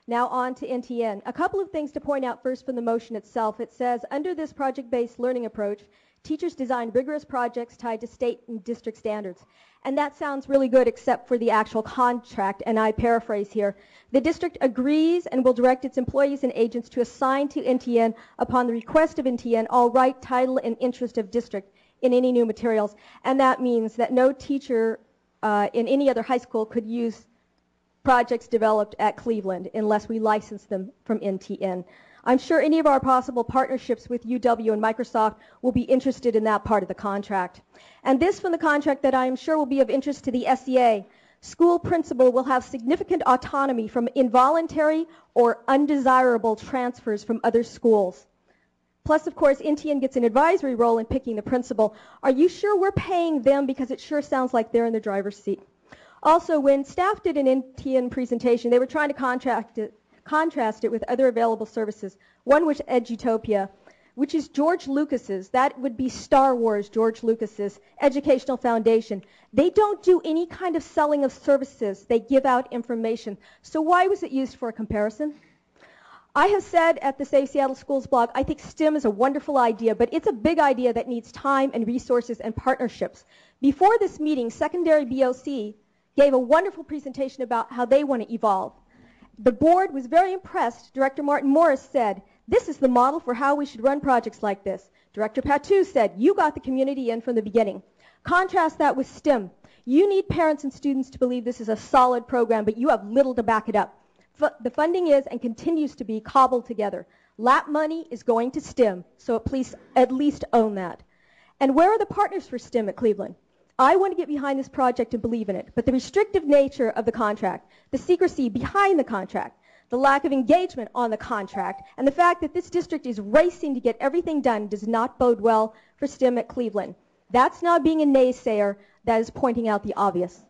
Now on to NTN. A couple of things to point out first from the motion itself. It says, under this project-based learning approach, teachers design rigorous projects tied to state and district standards. And that sounds really good except for the actual contract, and I paraphrase here. The district agrees and will direct its employees and agents to assign to NTN, upon the request of NTN, all right, title, and interest of district in any new materials. And that means that no teacher in any other high school could use projects developed at Cleveland unless we license them from NTN. I'm sure any of our possible partnerships with UW and Microsoft will be interested in that part of the contract. And this from the contract that I am sure will be of interest to the SEA. School principal will have significant autonomy from involuntary or undesirable transfers from other schools. Plus, of course, NTN gets an advisory role in picking the principal. Are you sure we're paying them? Because it sure sounds like they're in the driver's seat. Also, when staff did an NTN presentation, they were trying to contrast it with other available services. One was Edutopia, which is George Lucas's, that would be Star Wars, George Lucas's educational foundation. They don't do any kind of selling of services. They give out information. So why was it used for a comparison? I have said at the Save Seattle Schools blog, I think STEM is a wonderful idea, but it's a big idea that needs time and resources and partnerships. Before this meeting, Secondary BOC gave a wonderful presentation about how they want to evolve. The board was very impressed. Director Martin Morris said, this is the model for how we should run projects like this. Director Patu said, you got the community in from the beginning. Contrast that with STEM. You need parents and students to believe this is a solid program, but you have little to back it up. The funding is and continues to be cobbled together. LAP money is going to STEM, so please at least own that. And where are the partners for STEM at Cleveland? I want to get behind this project and believe in it, but the restrictive nature of the contract, the secrecy behind the contract, the lack of engagement on the contract, and the fact that this district is racing to get everything done does not bode well for STEM at Cleveland. That's not being a naysayer, that is pointing out the obvious.